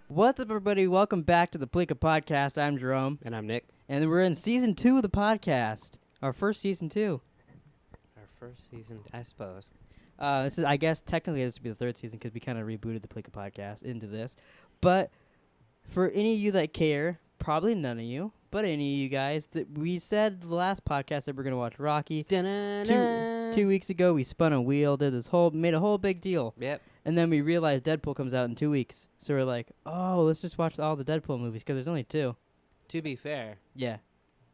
What's up, everybody? Welcome back to the Pleeka podcast. I'm Jerome. And I'm Nick. And we're in season 2 of the podcast. Our first season 2. Our first season, I suppose. This is, I guess, technically this would be the third season because we kind of rebooted the Pleeka podcast into this. But for any of you that care, probably none of you, but any of you guys, that we said the last podcast that we're going to watch Rocky. 2 weeks ago, we spun a wheel, made a whole big deal. Yep. And then we realized Deadpool comes out in 2 weeks. So we're like, oh, let's just watch all the Deadpool movies because there's only 2. To be fair, Yeah.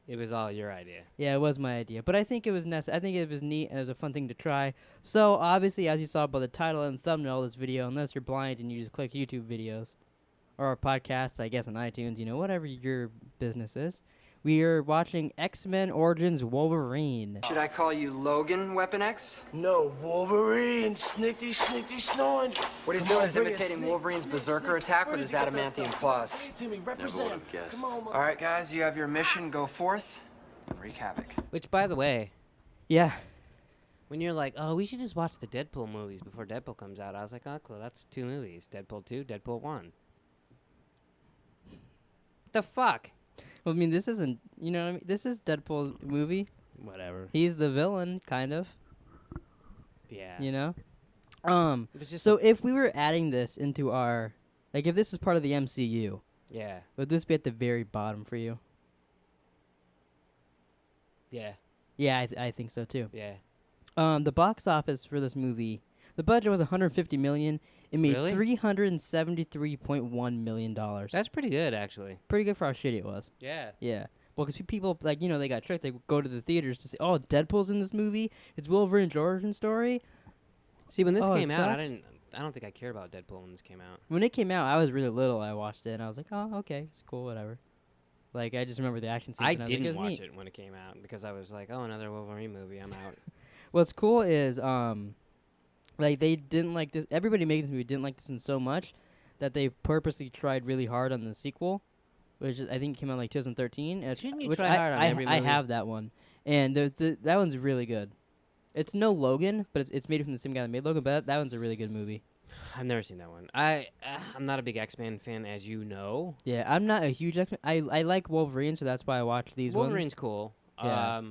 it was all your idea. Yeah, it was my idea. But I think it was I think it was neat and it was a fun thing to try. So, obviously, as you saw by the title and thumbnail of this video, unless you're blind and you just click YouTube videos or podcasts, I guess, on iTunes, whatever your business is, we are watching Xmen Origins Wolverine. Should I call you Logan, Weapon X? No, Wolverine, snickety, snoring. What he's doing is imitating Wolverine's berserker attack with his adamantium claws. Timmy, represent. Come on, All right, guys, you have your mission. Go forth and wreak havoc. Which, by the way, Yeah. when you're like, oh, we should just watch the Deadpool movies before Deadpool comes out, I was like, oh, cool, that's 2 movies. Deadpool 2, Deadpool 1. The fuck? Well, I mean, this isn't, This is Deadpool's movie. Whatever. He's the villain, kind of, Yeah. It was just So if we were adding this into our, if this was part of the MCU, yeah. would this be at the very bottom for you? Yeah. Yeah, I think so too. Yeah. The box office for this movie, the budget was $150 million. It made Really? $373.1 million. That's pretty good, actually. pretty good for how shitty it was. Yeah. Yeah. Well, because people, they got tricked. They go to the theaters to say, oh, Deadpool's in this movie. It's Wolverine's origin story. See, when this Oh, it came out, sucks. I don't think I cared about Deadpool when this came out. When it came out, I was really little. I watched it, and I was like, oh, okay, it's cool, whatever. I just remember the action scenes. I and was like, didn't was watch neat. it when it came out because I was like, oh, another Wolverine movie. I'm out. What's cool is, they didn't like this. Everybody making this movie didn't like this one so much that they purposely tried really hard on the sequel, which I think came out in 2013. Shouldn't you which try hard on every I movie? have that one, and that one's really good. It's no Logan, but it's made from the same guy that made Logan. But that one's a really good movie. I've never seen that one. I'm not a big X-Men fan, as you know. Yeah, I'm not a huge X-Men. I like Wolverine, so that's why I watch these Wolverine's ones. cool. Yeah.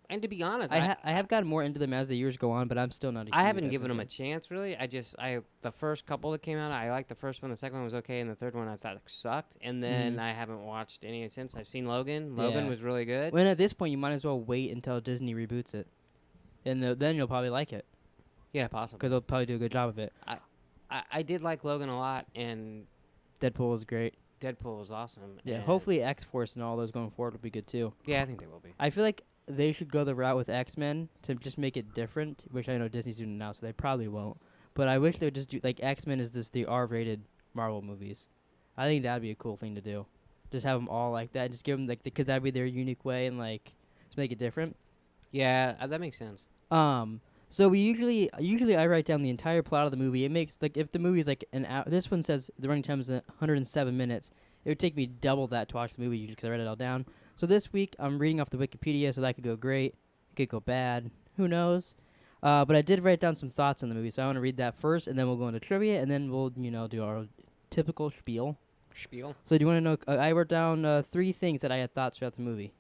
And to be honest, I have gotten more into them as the years go on, but I'm still not. I haven't given them a chance really. The first couple that came out, I liked the first one. The second one was okay, and the third one I thought sucked. And then I haven't watched any since. I've seen Logan. Logan Yeah. was really good. When at this point, you might as well wait until Disney reboots it, and then you'll probably like it Yeah, possible. because they'll probably do a good job of it. I did like Logan a lot, and Deadpool was great. Deadpool was awesome. Yeah, and hopefully X-Force and all those going forward will be good too. Yeah, I think they will be. I feel like they should go the route with X-Men to just make it different, which I know Disney's doing now, so they probably won't. But I wish they would just do, X-Men is just the R-rated Marvel movies. I think that'd be a cool thing to do. Just have them all like that. Just give them, because that'd be their unique way and, to make it different. Yeah, that makes sense. So we usually I write down the entire plot of the movie. It makes, if the movie's an hour, this one says the running time is 107 minutes. It would take me double that to watch the movie because I read it all down. So this week, I'm reading off the Wikipedia, so that could go great. It could go bad. Who knows? But I did write down some thoughts on the movie, so I want to read that first, and then we'll go into trivia, and then we'll, do our typical spiel. So do you want to know? I wrote down 3 things that I had thoughts throughout the movie.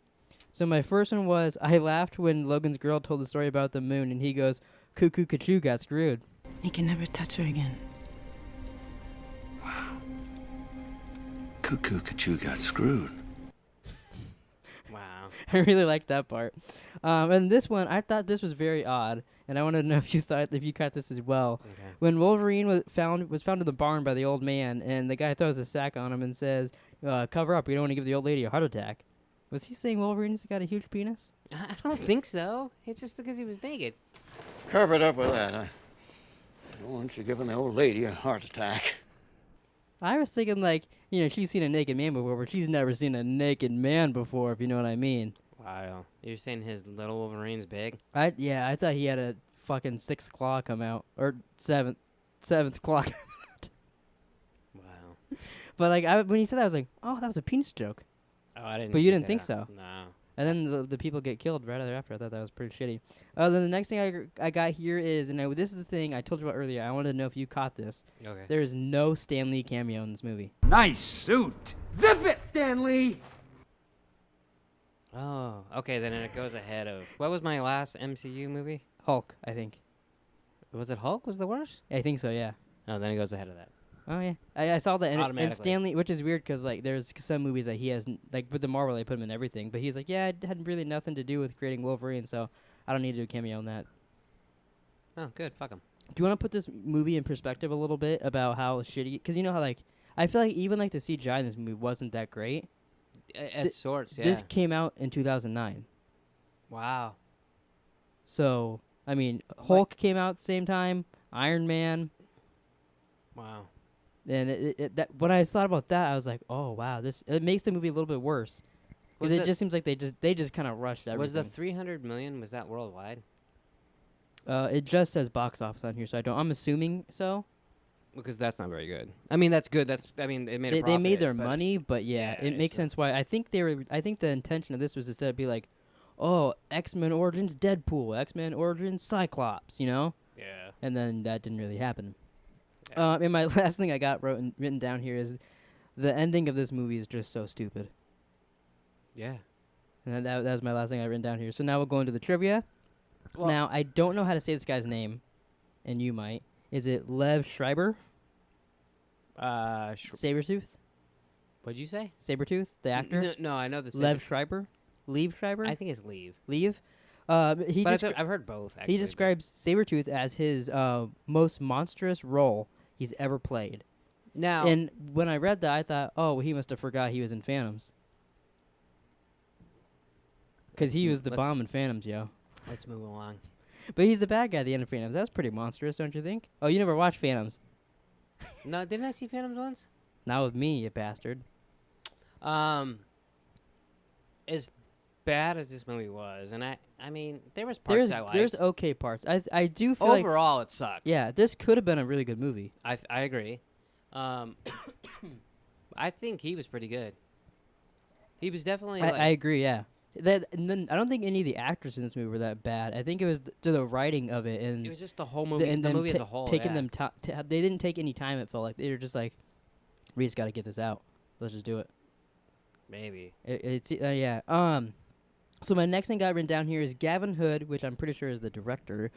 So my first one was, I laughed when Logan's girl told the story about the moon, and he goes, cuckoo, cuckoo, got screwed. He can never touch her again. Cuckoo, Kachu got screwed. Wow. I really liked that part. And this one, I thought this was very odd, and I wanted to know if you caught this as well. Okay. When Wolverine was found in the barn by the old man, and the guy throws a sack on him and says, "Cover up, we don't want to give the old lady a heart attack." Was he saying Wolverine's got a huge penis? I don't think so. It's just because he was naked. Cover it up with that. I don't want you giving the old lady a heart attack. I was thinking she's seen a naked man before, but she's never seen a naked man before, if you know what I mean. Wow. You're saying his little Wolverine's big? I thought he had a fucking 6th claw come out, or 7th claw come out. Wow. But when he said that, I was like, oh, that was a penis joke. Oh, I didn't. But you didn't think so? No. And then the people get killed right after. I thought that was pretty shitty. Then the next thing I got here is, and this is the thing I told you about earlier. I wanted to know if you caught this. Okay. There is no Stan Lee cameo in this movie. Nice suit. Zip it, Stanley. Oh, okay. Then it goes ahead of what was my last MCU movie? Hulk, I think. Was it Hulk? Was the worst? I think so, yeah. Oh, then it goes ahead of that. Oh, yeah. I saw that. And Automatically. Stan Lee, which is weird because, like, there's some movies that he has, like, with the Marvel, they put him in everything. But he's like, yeah, it had really nothing to do with creating Wolverine, so I don't need to do a cameo on that. Oh, good. Fuck him. Do you want to put this movie in perspective a little bit about how shitty? Because you know how, like, I feel like even, like, the CGI in this movie wasn't that great. At sorts, yeah. This came out in 2009. Wow. So, I mean, Hulk came out at the same time, Iron Man. Wow. And that when I thought about that, I was like, oh, wow, it makes the movie a little bit worse. Because it just seems like they just kind of rushed everything. Was the 300 million, was that worldwide? It just says box office on here, so I'm assuming so. Because that's not very good. I mean, that's good. It made a profit. They made their money, but yeah, it makes it's sense why. I think the intention of this was instead to be like, oh, Xmen Origins Deadpool, Xmen Origins Cyclops, you know? Yeah. And then that didn't really happen. Yeah. And my last thing I got written down here is the ending of this movie is just so stupid. Yeah. And that was my last thing I written down here. So now we'll go into the trivia. Well, now, I don't know how to say this guy's name, and you might. Is it Lev Schreiber? Sabretooth? What'd you say? Sabretooth, the actor? No, I know the Lev Schreiber? Lev Schreiber? I think it's Leave. Leave? I've heard both, actually. He describes Sabretooth as his most monstrous role he's ever played. Now, And when I read that, I thought, oh, well, he must have forgot he was in Phantoms. Because he was the bomb in Phantoms, yo. let's move along. But he's the bad guy at the end of Phantoms. That's pretty monstrous, don't you think? Oh, you never watched Phantoms. No, didn't I see Phantoms once? Not with me, you bastard. As bad as this movie was, and I mean, there was parts I liked. There's okay parts. I do feel like... Overall, it sucked. Yeah, this could have been a really good movie. I agree. I think he was pretty good. He was definitely. I agree, yeah. And then I don't think any of the actors in this movie were that bad. I think it was to the writing of it, and it was just the whole movie. The movie as a whole. Taking them they didn't take any time. It felt like they were just like, we just got to get this out. Let's just do it. Maybe. Yeah. So my next thing got written down here is Gavin Hood, which I'm pretty sure is the director.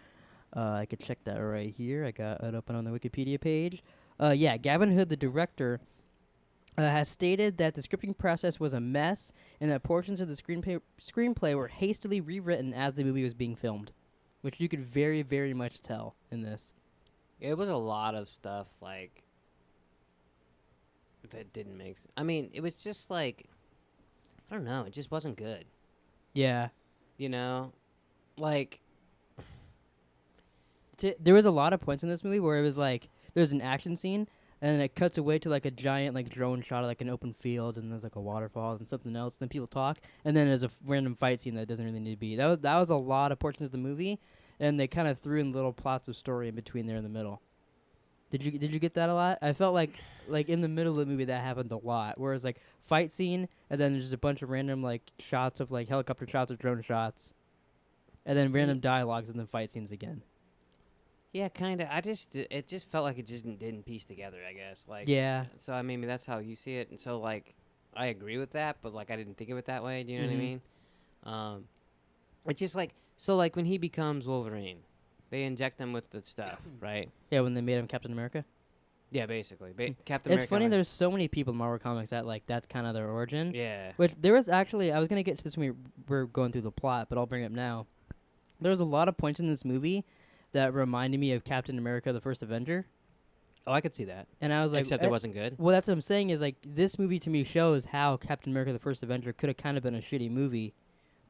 I could check that right here. I got it open on the Wikipedia page. Yeah, Gavin Hood, the director, has stated that the scripting process was a mess and that portions of the screenplay were hastily rewritten as the movie was being filmed, which you could very, very much tell in this. It was a lot of stuff like that didn't make sense. I mean, it was just like, I don't know. It just wasn't good. Yeah. You know, like there was a lot of points in this movie where it was like there's an action scene and then it cuts away to like a giant like drone shot of like an open field and there's like a waterfall and something else. And then people talk and then there's a random fight scene that doesn't really need to be. That was a lot of portions of the movie, and they kind of threw in little plots of story in between there in the middle. Did you get that a lot? I felt like in the middle of the movie that happened a lot. Whereas like fight scene and then there's just a bunch of random like shots of like helicopter shots or drone shots, and then random dialogues and then fight scenes again. yeah, kind of. It just felt like it just didn't piece together. I guess like Yeah. So I mean, that's how you see it, and so like I agree with that, but like I didn't think of it that way. Do you know what I mean? It's just like like when he becomes Wolverine, they inject him with the stuff, right? Yeah, when they made him Captain America. Yeah, basically. Captain It's America. funny. There's so many people in Marvel Comics that like that's kind of their origin. Yeah. Which there was actually, I was gonna get to this when we're going through the plot, but I'll bring it up now. There was a lot of points in this movie that reminded me of Captain America: The First Avenger, Oh, I could see that. and I was like, Except it wasn't good. Well, that's what I'm saying is like this movie to me shows how Captain America: The First Avenger could have kind of been a shitty movie,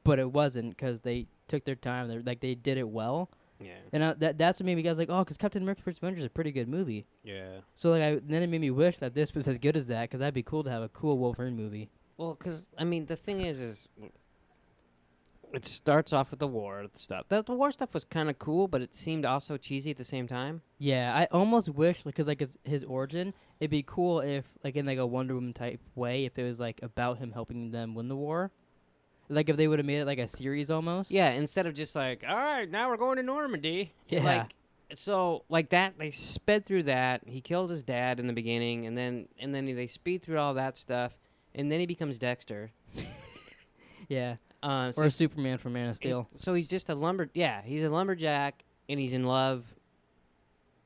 but it wasn't because they took their time. They did it well, Yeah. and that's what made me guys like, oh, because Captain America: First Avenger is a pretty good movie. Yeah. So like then it made me wish that this was as good as that because that'd be cool to have a cool Wolverine movie. Well, because I mean, the thing is it starts off with the war stuff. The war stuff was kind of cool, but it seemed also cheesy at the same time. Yeah, I almost wish because like his origin, it'd be cool if like in like a Wonder Woman type way, if it was like about him helping them win the war, Like if they would have made it like a series almost. Yeah, instead of just like, all right, now we're going to Normandy. Yeah. Like, so like that, they sped through that. He killed his dad in the beginning, and then they speed through all that stuff, and then he becomes Dexter. Yeah. So Or Superman from Man of Steel. So he's just he's a lumberjack, and he's in love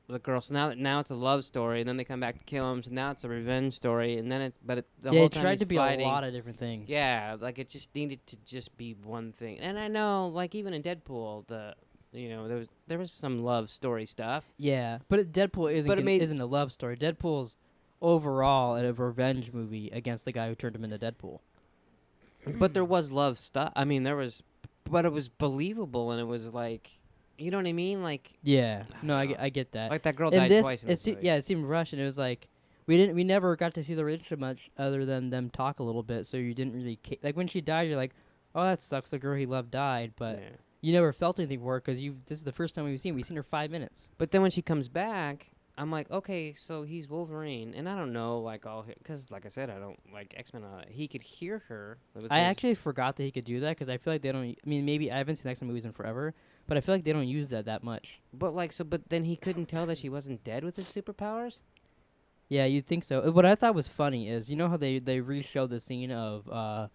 with a girl. So now it's a love story, and then they come back to kill him. So now it's a revenge story, and then the Yeah, whole it time tried he's to be fighting, a lot of different things. Yeah, like it just needed to just be one thing. And I know, like even in Deadpool, there was some love story stuff. Yeah, but Deadpool isn't a love story. Deadpool's overall a revenge movie against the guy who turned him into Deadpool. But there was love stuff. I mean, but it was believable, and it was like, you know what I mean? Like, Yeah, no, I don't I get that. like that girl And died twice in this movie. yeah, it seemed rushed, and it was like we never got to see the relationship much other than them talk a little bit. So you didn't really like when she died. You're like, oh, that sucks. The girl he loved died, but Yeah. you never felt anything for her because this is the first time we've seen her 5 minutes. But then when she comes back, I'm like, okay, so he's Wolverine, and I don't know, like because like I said, I don't like X-Men. He could hear her. I actually forgot that he could do that because I feel like they don't. I mean, maybe I haven't seen X-Men movies in forever, but I feel like they don't use that much. But then he couldn't tell that she wasn't dead with his superpowers. Yeah, you'd think so. What I thought was funny is, you know how they re-showed the scene of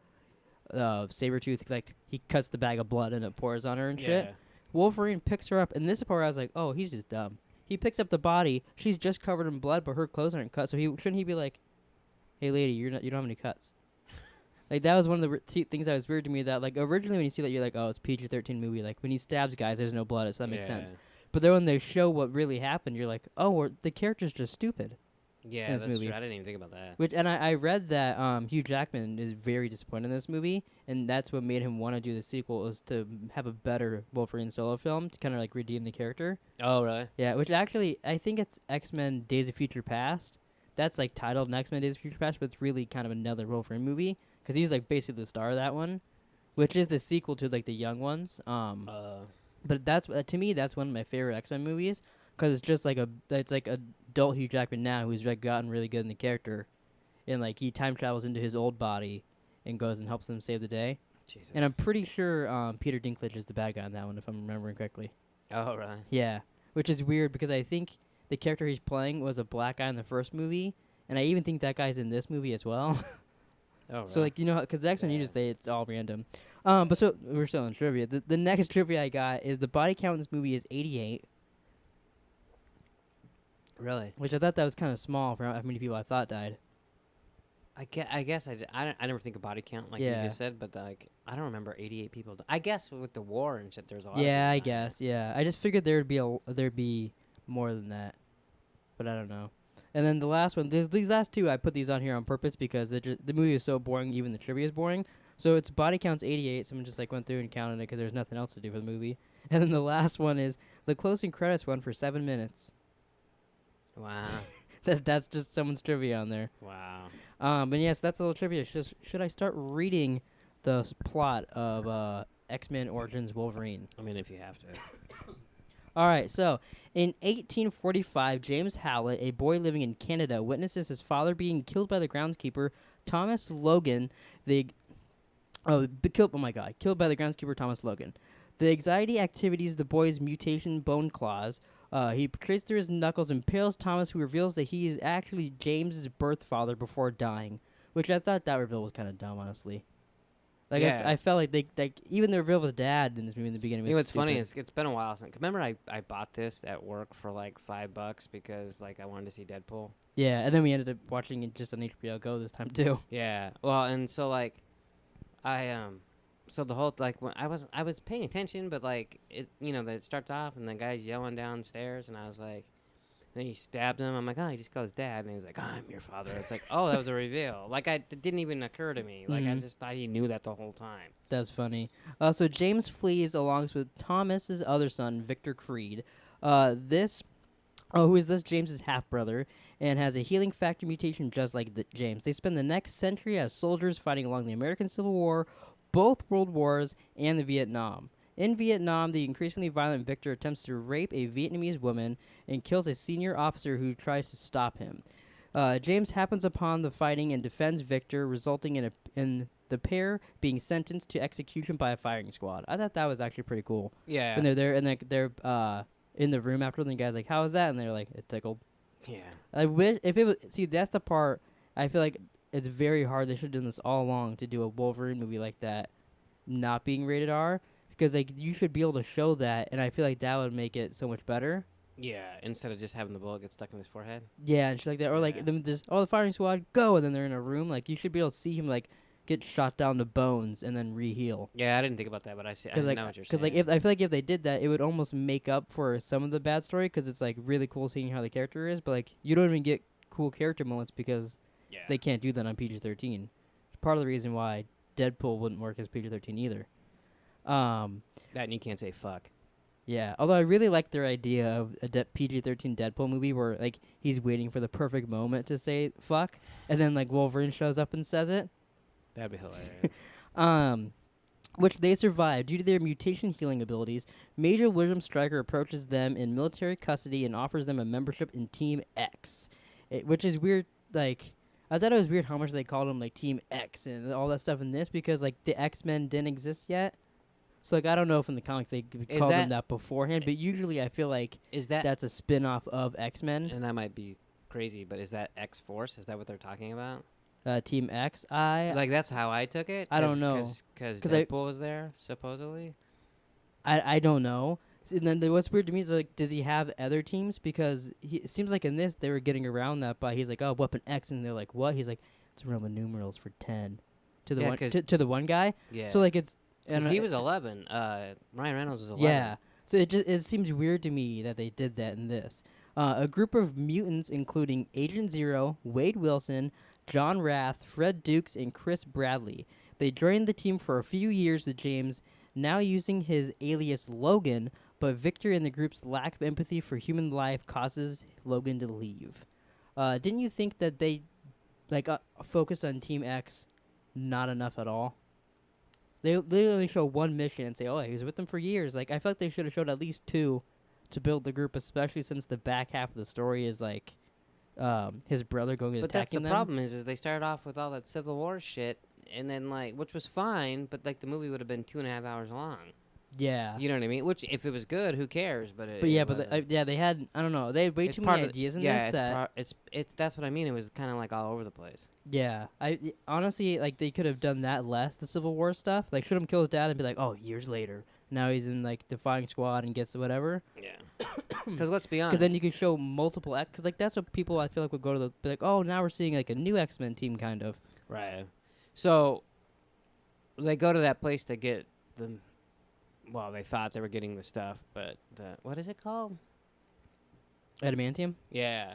Sabretooth, like he cuts the bag of blood and it pours on her and shit. Wolverine picks her up, and this is the part where I was like, oh, he's just dumb. He picks up the body. She's just covered in blood, but her clothes aren't cut. So shouldn't he be like, "Hey, lady, you don't have any cuts." Like that was one of the things that was weird to me. That like originally when you see that, you're like, "Oh, it's PG-13 movie." Like when he stabs guys, there's no blood, so that makes sense. But then when they show what really happened, you're like, "Oh, the character's just stupid." Yeah, in this that's movie. true. I didn't even think about that. Which I read that Hugh Jackman is very disappointed in this movie, and that's what made him want to do the sequel, was to have a better Wolverine solo film to kind of like redeem the character. Oh, really? Yeah, which actually I think it's X-Men Days of Future Past. That's like titled X-Men Days of Future Past, but it's really kind of another Wolverine movie because he's like basically the star of that one, which is the sequel to like the Young Ones. But that's to me that's one of my favorite X-Men movies. Because it's just like it's like adult Hugh Jackman now who's like gotten really good in the character, and like he time travels into his old body, and goes and helps them save the day. Jesus. And I'm pretty sure Peter Dinklage is the bad guy in that one, if I'm remembering correctly. Oh, really? Yeah, which is weird because I think the character he's playing was a black guy in the first movie, and I even think that guy's in this movie as well. Oh, really? So like because the X-Men you just say it's all random. But so we're still in trivia. The next trivia I got is the body count in this movie is 88. Really? Which I thought that was kind of small for how many people I thought died. I guess I never think of body count like Yeah. you just said, but like I don't remember 88 people. I guess with the war and shit, there's a lot. Yeah, of I people dying. guess. Yeah, I just figured there'd be more than that, but I don't know. And then the last one, these last two, I put these on here on purpose because the movie is so boring. Even the trivia is boring. So its body count's 88. Someone just like went through and counted it because there's nothing else to do for the movie. And then the last one is the closing credits one for 7 minutes. Wow. That's just someone's trivia on there. Wow. But yes, that's a little trivia. Should I start reading the plot of Xmen Origins Wolverine? I mean, if you have to. All right, so in 1845, James Howlett, a boy living in Canada, witnesses his father being killed by the groundskeeper Thomas Logan. Killed by the groundskeeper Thomas Logan. The anxiety activities the boy's mutation bone claws. He traces through his knuckles and impales Thomas, who reveals that he is actually James's birth father before dying. Which I thought that reveal was kind of dumb, honestly. Like Yeah. I felt like even the reveal of his dad in this movie in the beginning was You know what's funny stupid. is it's been a while since. Remember, I bought this at work for like $5 because like I wanted to see Deadpool. Yeah, and then we ended up watching it just on HBO Go this time too. Yeah. Well, and so like, so the whole like when I was paying attention, but like it that it starts off and the guy's yelling downstairs, and I was like, then he stabbed him. I'm like, oh, he just killed his dad, and he was like, I'm your father. It's like, oh, that was a reveal. Like it didn't even occur to me. Like I Mhm. just thought he knew that the whole time. That's funny. So James flees along with Thomas's other son, Victor Creed. Who is this? James's half brother, and has a healing factor mutation just like James. They spend the next century as soldiers fighting along the American Civil War, both World Wars, and the Vietnam. In Vietnam, the increasingly violent Victor attempts to rape a Vietnamese woman and kills a senior officer who tries to stop him. James happens upon the fighting and defends Victor, resulting in the pair being sentenced to execution by a firing squad. I thought that was actually pretty cool. Yeah. When they're there and like they're in the room after, and the guy's like, "How was that?" And they're like, "It tickled." Yeah. I wish if it was. See, that's the part I feel like it's very hard. They should have done this all along to do a Wolverine movie like that, not being rated R, because like you should be able to show that, and I feel like that would make it so much better. Yeah. Instead of just having the bullet get stuck in his forehead. Yeah, and shit like that, or like Yeah. them just the firing squad go, and then they're in a room. Like you should be able to see him like get shot down to bones and then re-heal. Yeah, I didn't think about that, but I see. I Because like, know what you're saying. because like if I feel like if they did that, it would almost make up for some of the bad story. Because it's like really cool seeing how the character is, but like you don't even get cool character moments because yeah. they can't do that on PG-13. It's part of the reason why Deadpool wouldn't work as PG-13 either. That and you can't say fuck. Yeah, although I really like their idea of a PG-13 Deadpool movie where like he's waiting for the perfect moment to say fuck, and then like Wolverine shows up and says it. That'd be hilarious. Which they survive due to their mutation healing abilities. Major William Stryker approaches them in military custody and offers them a membership in Team X, which is weird. Like, I thought it was weird how much they called them like Team X and all that stuff in this because like the X-Men didn't exist yet. So like I don't know if in the comics they called them that beforehand, but usually I feel like Is that that's a spin-off of X-Men. and I might be crazy, but is that X-Force? Is that what they're talking about? Team X. Like that's how I took it. I don't know. Because 'Cause I- Deadpool was there supposedly. I don't know. And then what's weird to me is like, does he have other teams? Because it seems like in this they were getting around that by he's like, oh, Weapon X, and they're like, what? He's like, it's Roman numerals for 10 to the Yeah, one 'cause- to the one guy. Yeah. So like it's 'Cause and he was 11. Ryan Reynolds was 11. yeah. So it seems weird to me that they did that in this. A group of mutants, including Agent Zero, Wade Wilson, John Rath, Fred Dukes, and Chris Bradley. They joined the team for a few years with James, now using his alias Logan, but Victor and the group's lack of empathy for human life causes Logan to leave. Didn't you think that they focused on Team X not enough at all? They literally show one mission and say, oh, he was with them for years. Like, I felt like they should have showed at least two to build the group, especially since the back half of the story is like his brother going and But that's attacking the them. problem is they started off with all that Civil War shit, and then like, which was fine, but like the movie would have been 2.5 hours long. Yeah. You know what I mean? Which, if it was good, who cares? But But yeah, it but wasn't. they had, I don't know, they had way It's too part many of the- ideas in yeah, this it's that's what I mean. It was kind of like all over the place. yeah, honestly, like, they could have done that less, the Civil War stuff. Like, should him kill his dad and be like, oh, years later, now he's in, like, the firing squad and gets whatever. Yeah. Because let's be honest. Because then you could show multiple because like, that's what people, I feel like, would go to be like, oh, now we're seeing, like, a new X-Men team, kind of. Right. So they go to that place to get the. Well, they thought they were getting the stuff, but what is it called? Adamantium? Yeah.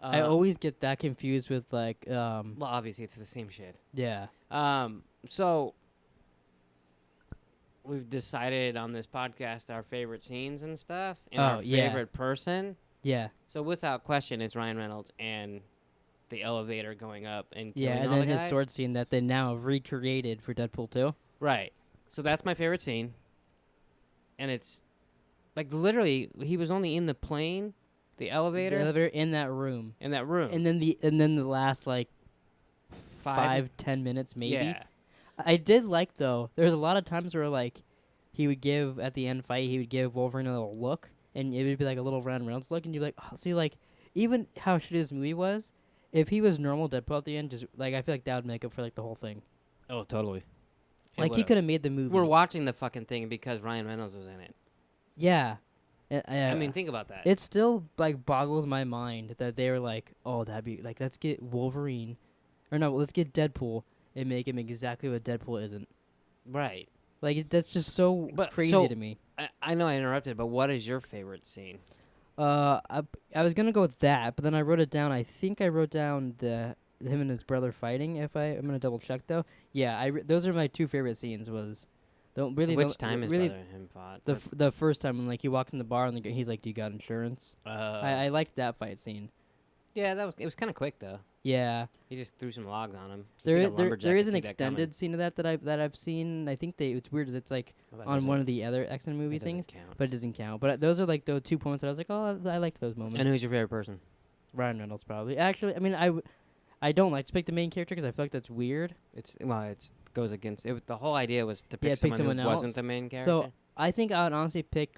I always get that confused with, like, Well, obviously it's the same shit. yeah. So we've decided on this podcast our favorite scenes and stuff, and our yeah. favorite person. Yeah. So without question, it's Ryan Reynolds and the elevator going up and killing Yeah, and all then the his guys. sword scene that they now have recreated for Deadpool 2. Right. So that's my favorite scene. And it's like literally he was only in the plane, the elevator, The elevator in that room. in that room. And then the last, like, 5-10 minutes, maybe. Yeah. I did like, though, there's a lot of times where, like, he would give, at the end fight, he would give Wolverine a little look, and it would be, like, a little Ryan Reynolds look, and you'd be like, oh, see, like, even how shitty this movie was, if he was normal Deadpool at the end, just, like, I feel like that would make up for, like, the whole thing. Oh, totally. Like, he could have made the movie. We're watching the fucking thing because Ryan Reynolds was in it. Yeah. I mean, think about that. It still, like, boggles my mind that they were like, oh, that'd be, like, let's get Wolverine, or no, let's get Deadpool and make him exactly what Deadpool isn't. Right. Like, that's just so crazy so- to me. I know I interrupted, but what is your favorite scene? I was gonna go with that, but then I wrote it down. I think I wrote down him and his brother fighting. I'm gonna double check though. Yeah, those are my two favorite scenes. Was Which time his really brother and him fought? the first time when, like, he walks in the bar and he's like, "Do you got insurance?" I liked that fight scene. Yeah, it was kind of quick though. Yeah, He just threw some logs on him. there You'd is think a lumberjack there is could an see that coming. extended scene of that I've seen. I think it's weird. It's like Well, that on doesn't- one of the other X-Men movie that doesn't things, count. but it doesn't count. But those are like the 2 points that I was like, oh, I liked those moments. And who's your favorite person? Ryan Reynolds, probably. Actually, I mean, I don't like to pick the main character because I feel like that's weird. It's goes against it. The whole idea was to pick Yeah, pick someone who someone wasn't else. the main character. So I think I would honestly pick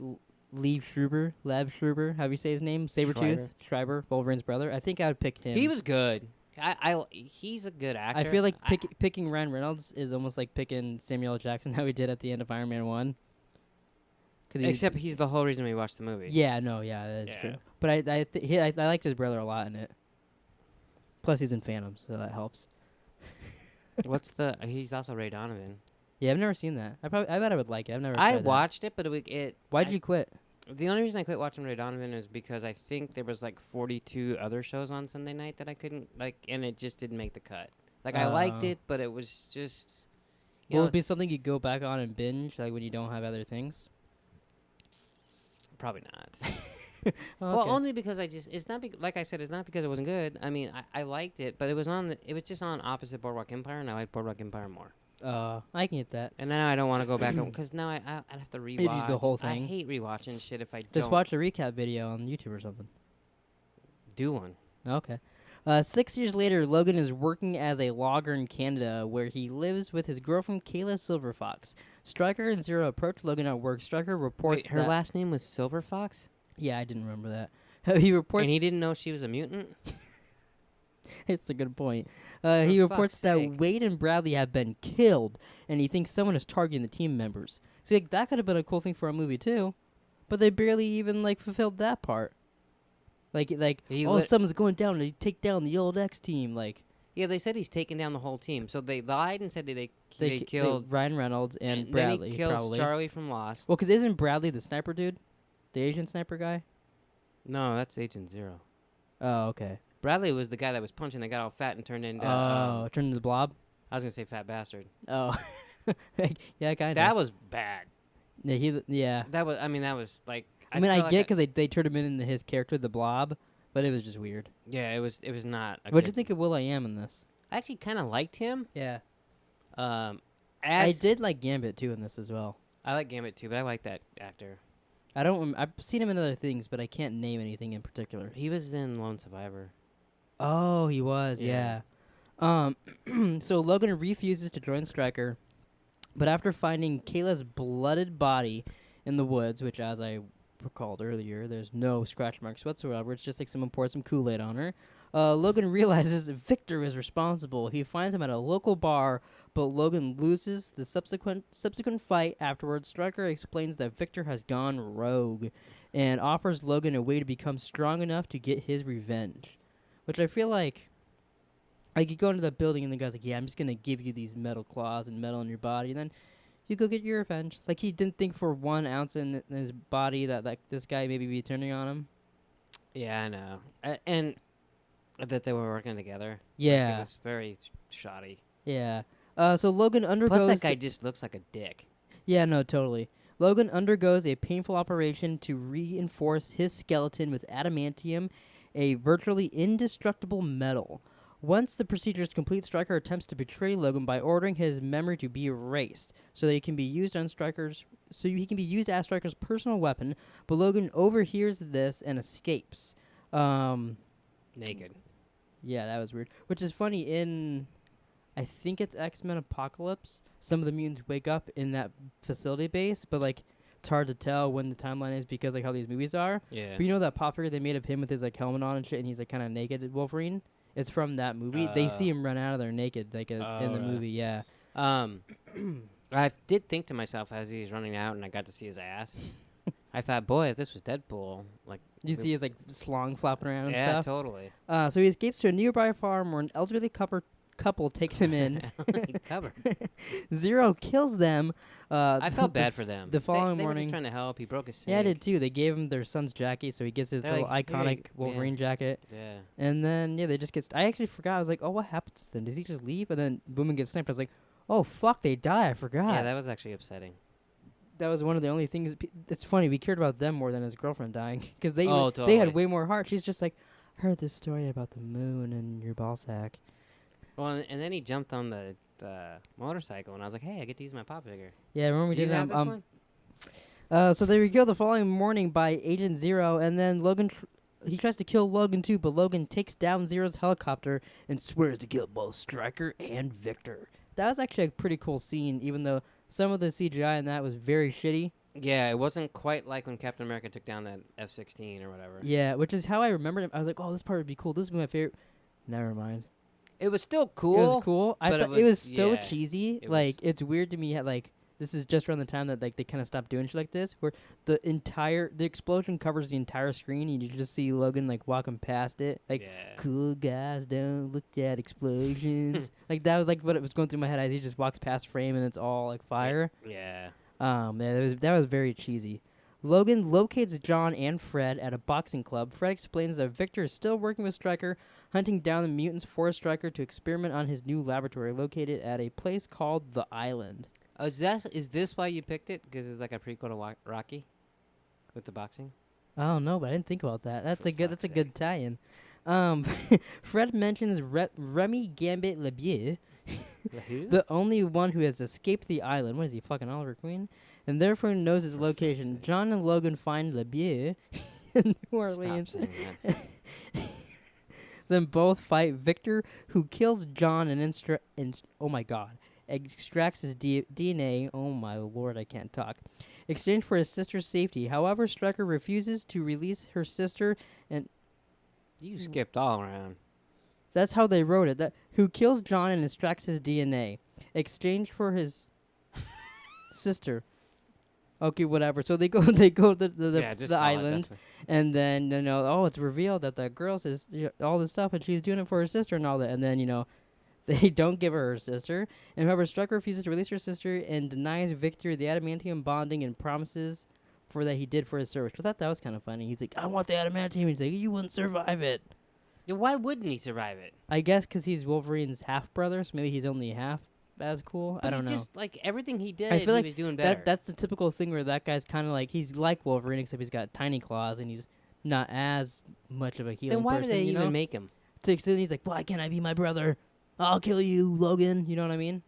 Lab Schreiber, how do you say his name? Sabretooth? Schreiber, Wolverine's brother. I think I would pick him. he was good. He's a good actor. I feel like picking Ryan Reynolds is almost like picking Samuel L. Jackson, how he did at the end of Iron Man 1. Except he's the whole reason we watched the movie. Yeah, no, yeah, that's true. But I liked his brother a lot in it. Plus, he's in Phantom, so that helps. He's also Ray Donovan. Yeah, I've never seen that. I bet I would like it. I've never. I tried that. watched it, but it. Why'd you quit? The only reason I quit watching Ray Donovan is because I think there was like 42 other shows on Sunday night that I couldn't like, and it just didn't make the cut. Like I liked it, but it was just. Will it be something you go back on and binge, like when you don't have other things? Probably not. Oh, Well, only because it's not like I said, it's not because it wasn't good. I mean, I liked it, but it was just on opposite Boardwalk Empire, and I like Boardwalk Empire more. I can get that. And now I don't want to go back because now I'd have to rewatch the whole thing. I hate rewatching shit if I Just don't watch a recap video on YouTube or something. do one. Okay. 6 years later, Logan is working as a logger in Canada, where he lives with his girlfriend Kayla Silverfox. Stryker and Zero approach Logan at work. Stryker reports Wait, her that last name was Silver Fox, Yeah, I didn't remember that. He reports. and he didn't know she was a mutant. It's a good point. He reports fuck's that sake. Wade and Bradley have been killed, and he thinks someone is targeting the team members. See, like, that could have been a cool thing for a movie too, but they barely even like fulfilled that part. Someone's going down to take down the old X team. Like, Yeah, they said he's taking down the whole team. So they lied and said they they killed Ryan Reynolds and Bradley. Then he kills probably. Charlie from Lost. Well, because isn't Bradley the sniper dude, the Asian sniper guy? No, that's Agent Zero. Oh, okay. Bradley was the guy that was punching that got all fat and turned into. Turned into the blob. I was gonna say fat bastard. Oh, yeah, kind of. That was bad. Yeah. That was. I mean, that was like. I mean, I felt like get because they turned him into his character, the Blob, but it was just weird. Yeah, it was. It was not. What'd you think of Will.i.am in this? I actually kind of liked him. Yeah. I did like Gambit too in this as well. I like Gambit too, but I like that actor. I've seen him in other things, but I can't name anything in particular. He was in Lone Survivor. Oh, he was, yeah. So Logan refuses to join Stryker, but after finding Kayla's blooded body in the woods, which, as I recalled earlier, there's no scratch marks whatsoever. It's just like someone poured some Kool-Aid on her. Logan realizes Victor is responsible. He finds him at a local bar, but Logan loses the subsequent fight. Afterwards, Stryker explains that Victor has gone rogue and offers Logan a way to become strong enough to get his revenge. Which I feel like you go into that building and the guy's like, yeah, I'm just going to give you these metal claws and metal in your body, and then you go get your revenge. Like, he didn't think for 1 ounce in his body that like this guy maybe be turning on him. Yeah, I know. And that they were working together. Yeah. Like, it was very shoddy. Yeah. So Logan undergoes... Plus, that guy just looks like a dick. Yeah, no, totally. Logan undergoes a painful operation to reinforce his skeleton with adamantium, a virtually indestructible metal. Once the procedure is complete, Stryker attempts to betray Logan by ordering his memory to be erased, so that he can be used as Stryker's personal weapon. But Logan overhears this and escapes. Naked. Yeah, that was weird. Which is funny, in I think it's X-Men Apocalypse, some of the mutants wake up in that facility base, but like it's hard to tell when the timeline is because like how these movies are. Yeah. But you know that pop figure they made of him with his like helmet on and shit, and he's like kind of naked, Wolverine? It's from that movie. They see him run out of there naked like in the movie, yeah. I did think to myself as he was running out and I got to see his ass. I thought, boy, if this was Deadpool, like... You see his like slong flopping around and yeah, stuff? totally. So he escapes to a nearby farm where an elderly couple takes him in. Covered. Zero kills them. I felt bad for them. The following they were morning... just trying to help. He broke his sink. Yeah, I did too. They gave him their son's jacket, so he gets his They're little like, iconic Wolverine jacket. Yeah. And then, yeah, they just get... I actually forgot. I was like, oh, what happens to them? Does he just leave? And then Boomin gets sniped. I was like, oh, fuck, they die. I forgot. Yeah, that was actually upsetting. That was one of the only things... It's funny. We cared about them more than his girlfriend dying. Because they, they totally. had way more heart. She's just like, I heard this story about the moon and your ball sack. Well, and then he jumped on the motorcycle, and I was like, hey, I get to use my pop figure. Yeah, remember we Do did you have that? this one? So they were killed the following morning by Agent Zero, and then Logan... he tries to kill Logan too, but Logan takes down Zero's helicopter and swears to kill both Stryker and Victor. that was actually a pretty cool scene, even though some of the CGI in that was very shitty. Yeah, it wasn't quite like when Captain America took down that F-16 or whatever. Yeah, which is how I remembered it. I was like, oh, this part would be cool. This is my favorite. Never mind. It was still cool. It was cool. I but thought it was so yeah, cheesy. it Like, was- it's weird to me how, like, this is just around the time that, like, they kind of stopped doing shit like this, where the explosion covers the entire screen, and you just see Logan, like, walking past it. Like, Yeah. cool guys don't look at explosions. Like, that was, like, what it was going through my head as he just walks past frame, and it's all, like, fire. Yeah. Yeah, that was very cheesy. Logan locates John and Fred at a boxing club. Fred explains that Victor is still working with Stryker, hunting down the mutants for Stryker to experiment on his new laboratory located at a place called the Island. Oh, is this why you picked it? Because it's like a prequel to Rocky, with the boxing. I don't know, but I didn't think about that. That's For a good. That's a fuck's good tie-in. Fred mentions Remy Gambit Lebieux, the only one who has escaped the island. What is he, fucking Oliver Queen? And therefore knows his location. John and Logan find Lebieux in New Orleans. Stop saying that. Then both fight Victor, who kills John and oh my god, extracts his DNA. Oh my lord, I can't talk. Exchange for his sister's safety. However, Stryker refuses to release her sister, and You skipped all around. that's how they wrote it. That who kills John and extracts his DNA. Exchange for his sister. Okay, whatever. So they go to Yeah, just the call it, island, that's fine. and then it's revealed that the girl says all this stuff, and she's doing it for her sister and all that, and then they don't give her sister, and however Stryker refuses to release her sister and denies Victor the adamantium bonding and promises for that he did for his service. I thought that was kind of funny. He's like, I want the adamantium. He's like, you wouldn't survive it. Yeah, why wouldn't he survive it? I guess because he's Wolverine's half brother, so maybe he's only half as cool. But I don't know. Just like everything he did, I feel like he was doing better. that's the typical thing where that guy's kind of like he's like Wolverine, except he's got tiny claws and he's not as much of a healing then why person. did they you know? even make him? So then he's like, why can't I be my brother? I'll kill you, Logan. You know what I mean?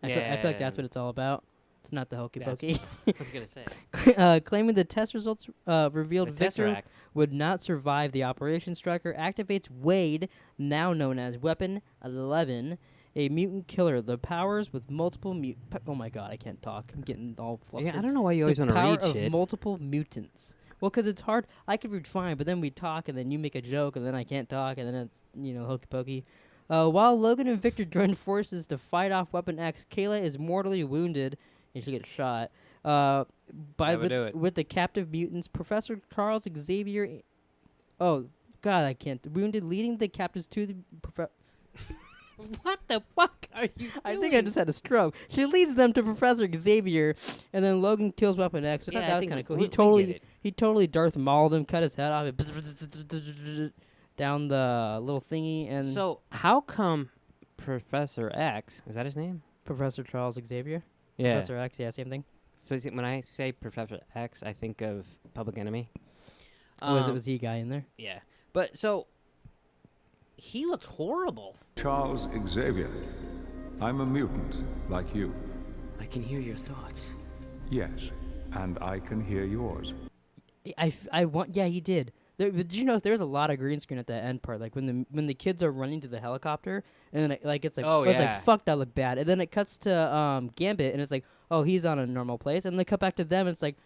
I feel like that's what it's all about. It's not the hokey That's pokey. I was gonna say. Claiming the test results revealed The Victor Tesseract. would not survive the operation. Stryker activates Wade, now known as Weapon 11, a mutant killer. The powers with multiple oh my god, I can't talk. I'm getting all flustered. Yeah, I don't know why you always The want to power read of shit. multiple mutants. Well, because it's hard. I could read fine, but then we talk, and then you make a joke, and then I can't talk, and then it's hokey pokey. While Logan and Victor join forces to fight off Weapon X, Kayla is mortally wounded, and she gets shot. With the captive mutants, Professor Charles Xavier. Oh God, I can't. Wounded, leading the captives to the. What the fuck are you doing? I think I just had a stroke. She leads them to Professor Xavier, and then Logan kills Weapon X. So Yeah, I that was think kind of cool. we get it. He totally Darth Mauled him, cut his head off, and down the little thingy, and So how come Professor X, is that his name? Professor Charles Xavier. Yeah. Professor X, yeah, same thing. So is it, when I say Professor X, I think of Public Enemy. Was he guy in there? Yeah. But so he looked horrible. Charles Xavier. I'm a mutant, like you. I can hear your thoughts. Yes, and I can hear yours. Yeah, he did. Did you notice there was a lot of green screen at that end part? Like when the kids are running to the helicopter, and then it's like, Oh, I was yeah. like, fuck, that looked bad. And then it cuts to Gambit, and it's like, oh, he's on a normal place. And they cut back to them, and it's like,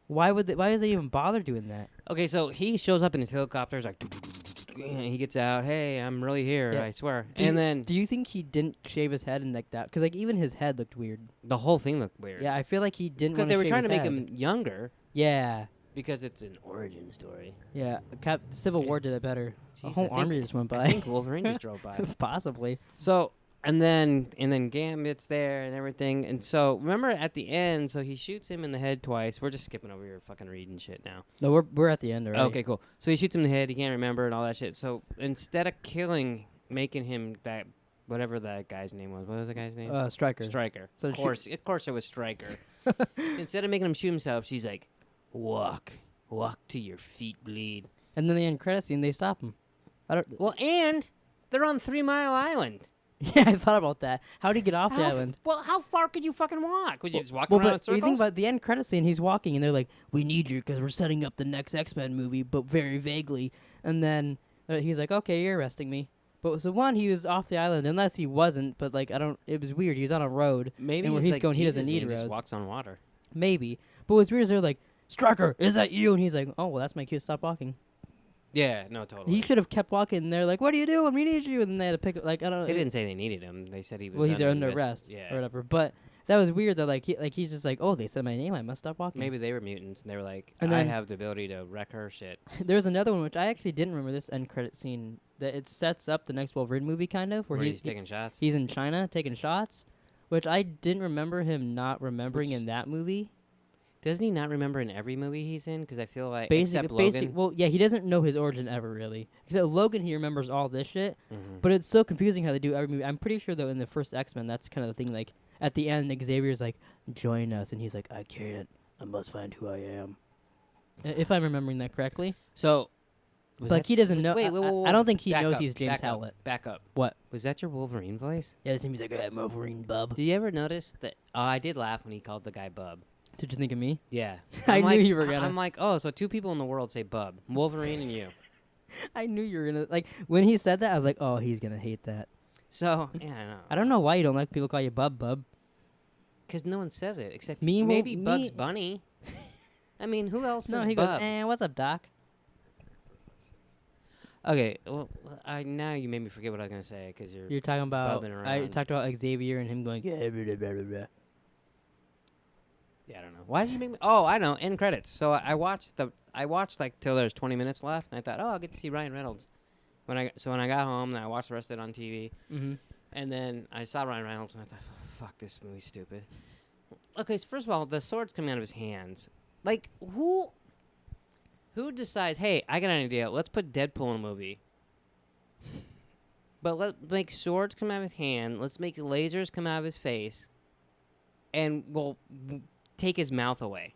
why does they even bother doing that? Okay, so he shows up in his helicopter. He's like, and he gets out. Hey, I'm really here. Yeah. I swear. Do you think he didn't shave his head and like that? Because like even his head looked weird. The whole thing looked weird. Yeah, I feel like he didn't. Because wanna they were shave trying to his make head. him younger. Yeah, Because it's an origin story. yeah. Civil War did it better. A Jeez, whole I think- army just went by. I think Wolverine just drove by. Possibly. So and then Gambit's there and everything. And so remember at the end, so he shoots him in the head twice. We're just skipping over your fucking reading shit now. No, we're at the end already. Okay, cool. So he shoots him in the head. He can't remember and all that shit. So instead of making him that whatever that guy's name was. What was the guy's name? Stryker. Stryker. So Of course it was Stryker. Instead of making him shoot himself, she's like, walk till your feet bleed. And then the end credit scene, they stop him. I don't. Well, and they're on 3 Mile Island. Yeah, I thought about that. How did he get off the island? How far could you fucking walk? Would you just walk Well, around in but you circles? think about the end credit scene, he's walking, and they're like, "We need you because we're setting up the next X-Men movie," but very vaguely. And then he's like, "Okay, you're arresting me." But so one, he was off the island, unless he wasn't. But like, I don't. It was weird. He was on a road. Maybe and where he's he's like going, he doesn't teases you need and just roads. walks on water. Maybe. But what's weird is they're like, Stryker, is that you? And he's like, oh well, that's my cue. Stop walking. Yeah, no, totally. He should have kept walking. And they're like, what are you doing? We need you. And then they had to pick up. Like I don't know. They didn't say they needed him. They said he was. Well, he's under arrest Yeah. or whatever. But that was weird. That he's just like, oh, they said my name. I must stop walking. Maybe they were mutants and they were like, And I then- have the ability to wreck her shit. There's another one which I actually didn't remember this end credit scene. That it sets up the next Wolverine movie, kind of, Where he's taking shots. He's in China taking shots, which I didn't remember him not remembering in that movie. Doesn't he not remember in every movie he's in? Because I feel like Basic, except Logan. well, yeah, he doesn't know his origin ever really. Except Logan, he remembers all this shit, Mhm. but it's so confusing how they do every movie. I'm pretty sure though in the first X-Men, that's kind of the thing. Like at the end, Xavier's like, "Join us," and he's like, "I can't. I must find who I am." If I'm remembering that correctly. So, But like he doesn't know. Wait, I don't think he back knows up, he's James back up, Howlett. Back up. What? Was that your Wolverine voice? Yeah, it seems like I'm Wolverine, bub. Did you ever notice that? Oh, I did laugh when he called the guy Bub. Did you think of me? Yeah. I I'm knew like, you were gonna. I'm like, oh, so two people in the world say Bub. Wolverine and you. I knew you were gonna like when he said that. I was like, oh, he's gonna hate that. So, yeah, I know. I don't know why you don't like people call you bub. Because no one says it except Me, maybe me- Bugs Bunny. I mean, who else No, says he Bub? goes, what's up, Doc? Okay, well, now you made me forget what I was going to say because You're talking about. bubbing I around. talked about Xavier and him going. Yeah, blah, blah, blah, blah. Yeah, I don't know. Why did you make me? Oh, I know. End credits. So I watched like till there's 20 minutes left, and I thought, oh, I'll get to see Ryan Reynolds. When I got home, then I watched the rest of it on TV, Mm-hmm. and then I saw Ryan Reynolds, and I thought, fuck, this movie's stupid. Okay, so first of all, the sword's coming out of his hands. Like who decides? Hey, I got an idea. Let's put Deadpool in a movie. But let's make swords come out of his hand. Let's make lasers come out of his face, and we'll take his mouth away.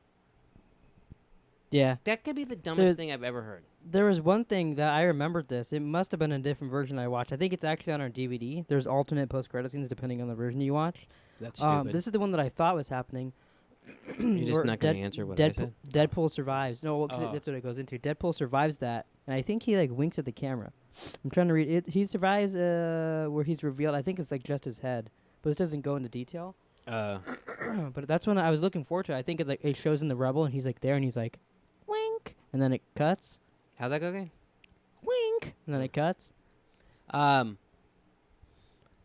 Yeah. That could be the dumbest thing I've ever heard. There was one thing that I remembered this. It must have been a different version I watched. I think it's actually on our DVD. There's alternate post-credit scenes depending on the version you watch. That's stupid. This is the one that I thought was happening. You're just where not going to answer what I said? Deadpool survives. No, well, Oh. that's what it goes into. Deadpool survives that, and I think he like winks at the camera. I'm trying to read it. He survives where he's revealed. I think it's like just his head, but this doesn't go into detail. But that's when I was looking forward to. I think it's like it shows in the Rebel, and he's like there, and he's like, wink, and then it cuts. How'd that go again? Wink, and then it cuts.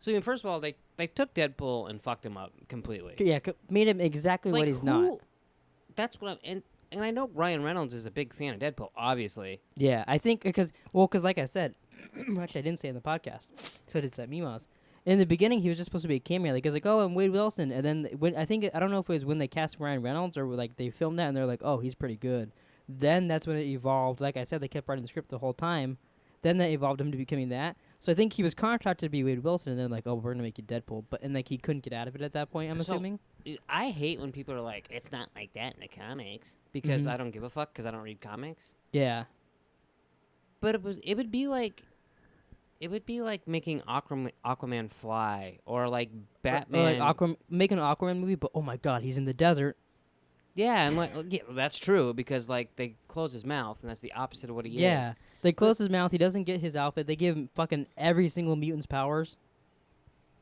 So I mean, first of all, they took Deadpool and fucked him up completely. Yeah, made him exactly what he's not. That's what I'm... And I know Ryan Reynolds is a big fan of Deadpool, obviously. Yeah, I think because like I said, actually I didn't say in the podcast, so did that Mimas. In the beginning, he was just supposed to be a cameo. Like, it was like, oh, I'm Wade Wilson. And then when I don't know if it was when they cast Ryan Reynolds or like they filmed that and they're like, oh, he's pretty good. Then that's when it evolved. Like I said, they kept writing the script the whole time. Then they evolved him to becoming that. So I think he was contracted to be Wade Wilson, and then like, oh, we're gonna make you Deadpool. But and like he couldn't get out of it at that point. I'm assuming. I hate when people are like, it's not like that in the comics. Because Mhm. I don't give a fuck because I don't read comics. Yeah. But it would be like making Aquaman fly or like Batman. Or like make an Aquaman movie, but oh my god, he's in the desert. Yeah, and like, yeah, well, that's true because like they close his mouth and that's the opposite of what he is. Yeah. They close his mouth. He doesn't get his outfit. They give him fucking every single mutant's powers.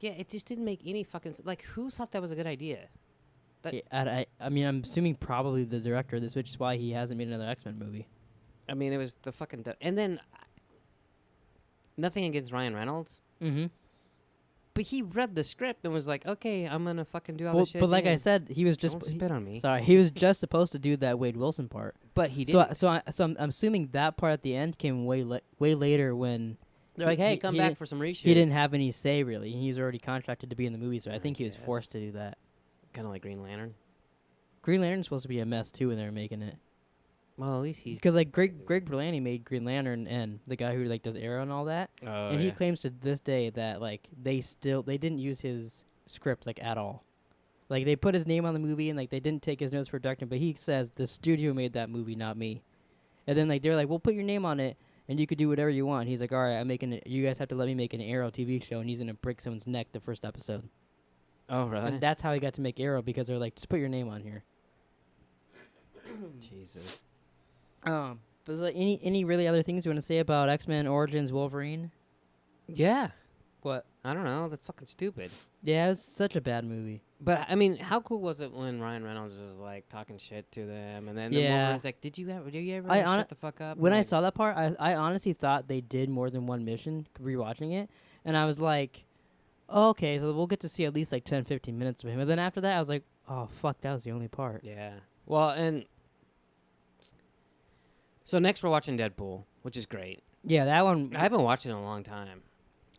Yeah, it just didn't make any fucking like. Who thought that was a good idea? Yeah, I mean, I'm assuming probably the director of this, which is why he hasn't made another X-Men movie. I mean, it was the fucking. And then, nothing against Ryan Reynolds, Mm-hmm. but he read the script and was like, "Okay, I'm gonna fucking do all Well, this shit." but like I again." said, he was just Don't spit on me. sorry. He was just supposed to do that Wade Wilson part. But he So didn't. I'm assuming that part at the end came way later when They're like, "Hey, he- come he back didn't- for some reshoots." he didn't have any say really. He was already contracted to be in the movie, so I think he was guess. forced to do that. Kind of like Green Lantern. Green Lantern's supposed to be a mess too when they were making it. Well, at least he's. Because like Greg Berlanti made Green Lantern and the guy who like does Arrow and all that, Oh, and he claims to this day that like they didn't use his script like at all. Like they put his name on the movie and like they didn't take his notes for directing, but he says the studio made that movie, not me. And then like they're like, we'll put your name on it and you could do whatever you want. He's like, all right, I'm making it. You guys have to let me make an Arrow TV show, and he's gonna break someone's neck the first episode. Oh really? And that's how he got to make Arrow because they're like, just put your name on here. Jesus. But is there any really other things you want to say about X-Men Origins Wolverine? Yeah. What? I don't know. That's fucking stupid. Yeah, it was such a bad movie. But I mean, how cool was it when Ryan Reynolds was like talking shit to them, and then the Yeah. Wolverine's like, "Do you ever I shut the fuck up?" When And I like, saw that part, I honestly thought they did more than one mission rewatching it, and I was like, oh, okay, so we'll get to see at least like 10, 15 minutes of him. And then after that, I was like, oh, fuck, that was the only part. yeah. Well, and so next we're watching Deadpool, which is great. Yeah, that one. I haven't watched it in a long time.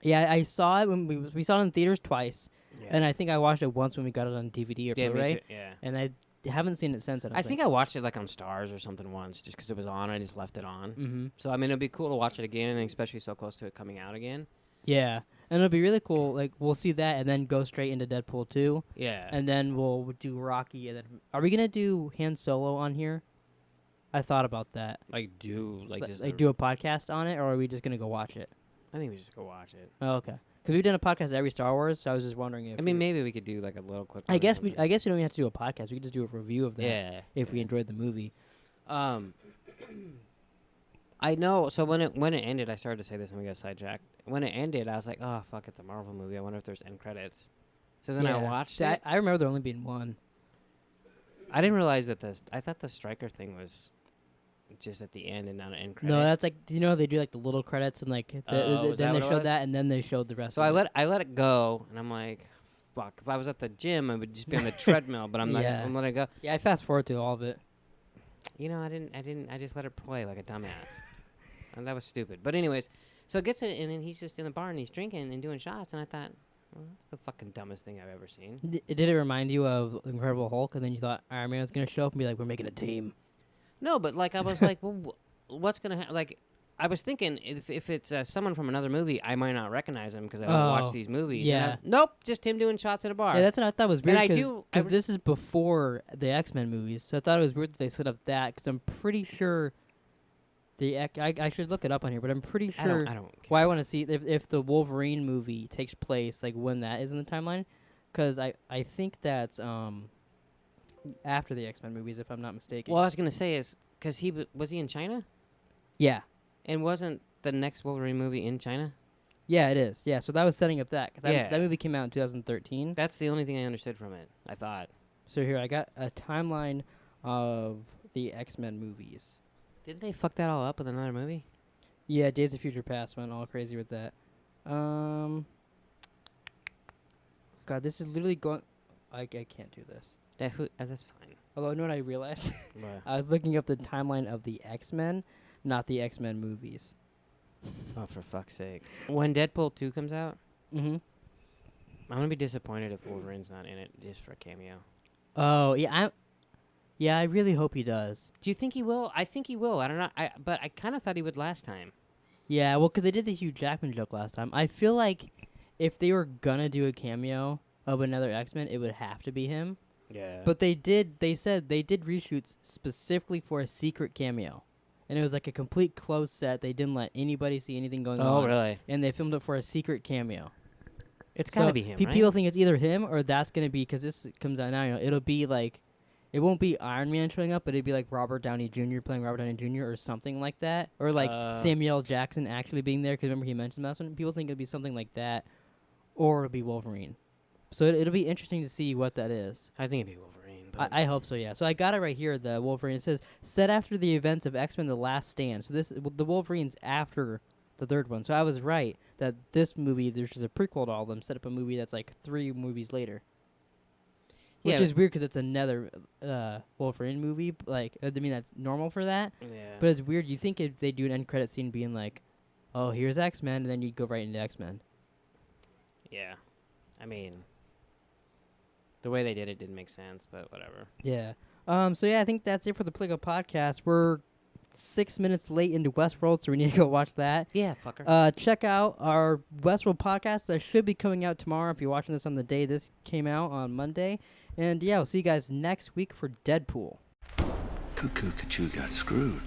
Yeah, I saw it when we saw it in theaters twice, Yeah. and I think I watched it once when we got it on DVD or Yeah, me Blu-ray, too, yeah. and I haven't seen it since. I think I watched it like on Stars or something once, just because it was on. I just left it on. Mm-hmm. So I mean, it'd be cool to watch it again, and especially so close to it coming out again. Yeah, and it'll be really cool. Like we'll see that, and then go straight into Deadpool 2, Yeah. and then we'll do Rocky, and then are we gonna do Han Solo on here? I thought about that. Just Do a podcast on it, or are we just gonna go watch it? I think we just go watch it. Oh, okay. Because we've done a podcast every Star Wars, so I was just wondering if. I mean, maybe we could do like a little quick. I one or guess we something. don't even have to do a podcast. We could just do a review of that. Yeah. If we enjoyed the movie. I know. So when it ended, I started to say this and we got sidetracked. When it ended, I was like, oh fuck, it's a Marvel movie. I wonder if there's end credits. So then I watched See, it. I remember there only being one. I didn't realize that I thought the Stryker thing was just at the end and not an end credit. No, that's like they do like the little credits and like Is then that they what it showed was? that and then they showed the rest. So of I let it go, and I'm like, fuck. If I was at the gym, I would just be on the treadmill. But I'm not. Yeah. I'm letting it go. Yeah, I fast forward through all of it. You know, I didn't. I just let it play like a dumbass. And that was stupid. But anyways, so it gets it, and then he's just in the bar and he's drinking and doing shots, and I thought, well, that's the fucking dumbest thing I've ever seen. Did it remind you of Incredible Hulk? And then you thought Iron Man was gonna show up and be like, "We're making a team." No, but like I was like, well, what's gonna happen? Like, I was thinking if it's someone from another movie, I might not recognize him because I don't watch these movies. And I Yeah. was- nope, just him doing shots at a bar. Yeah, that's what I thought was weird. And Because this is before the X-Men movies, so I thought it was weird that they set up that. Because I'm pretty sure I should look it up on here, but I'm pretty sure. I don't care. Well, I want to see if the Wolverine movie takes place, like when that is in the timeline, because I think that's after the X-Men movies, if I'm not mistaken. Well, I was gonna say is because was he in China, Yeah, and wasn't the next Wolverine movie in China? yeah, it is. Yeah, so that was setting up that. 'Cause Yeah. that movie came out in 2013. That's the only thing I understood from it. I thought. So here I got a timeline of the X-Men movies. Didn't they fuck that all up with another movie? Yeah, Days of Future Past went all crazy with that. God, this is literally going. I can't do this. That's fine. Although, you know what I realized? What? I was looking up the timeline of the X-Men, not the X-Men movies. Oh, for fuck's sake! When Deadpool 2 comes out, Mm-hmm. I'm gonna be disappointed if Wolverine's not in it just for a cameo. Oh, yeah, I really hope he does. Do you think he will? I think he will. I don't know. But I kind of thought he would last time. Yeah, well, because they did the Hugh Jackman joke last time. I feel like if they were gonna do a cameo of another X-Men, it would have to be him. Yeah. But they said they did reshoots specifically for a secret cameo. And it was like a complete closed set. They didn't let anybody see anything going on. Oh, really? And they filmed it for a secret cameo. It's gotta be him, right? People think it's either him or that's going to be, because this comes out now, it'll be like, it won't be Iron Man showing up, but it'd be like Robert Downey Jr. playing Robert Downey Jr. or something like that. Or like Samuel L. Jackson actually being there, because remember he mentioned that one. People think it'll be something like that, or it'll be Wolverine. So it'll be interesting to see what that is. I think it'd be Wolverine. But I hope so, yeah. So I got it right here, the Wolverine. It says, set after the events of X-Men The Last Stand. So the Wolverine's after the third one. So I was right that this movie, there's just a prequel to all of them, set up a movie that's like 3 movies later. Which Yeah. is weird because it's another Wolverine movie. Like, I mean, that's normal for that. yeah. But it's weird. You think if they do an end credit scene being like, oh, here's X-Men, and then you'd go right into X-Men. Yeah. I mean, the way they did it didn't make sense, but whatever. Yeah. So yeah, I think that's it for the Pleeka podcast. We're 6 minutes late into Westworld, so we need to go watch that. Yeah, fucker. Check out our Westworld podcast that should be coming out tomorrow if you're watching this on the day this came out on Monday. And yeah, we'll see you guys next week for Deadpool. Cuckoo got screwed.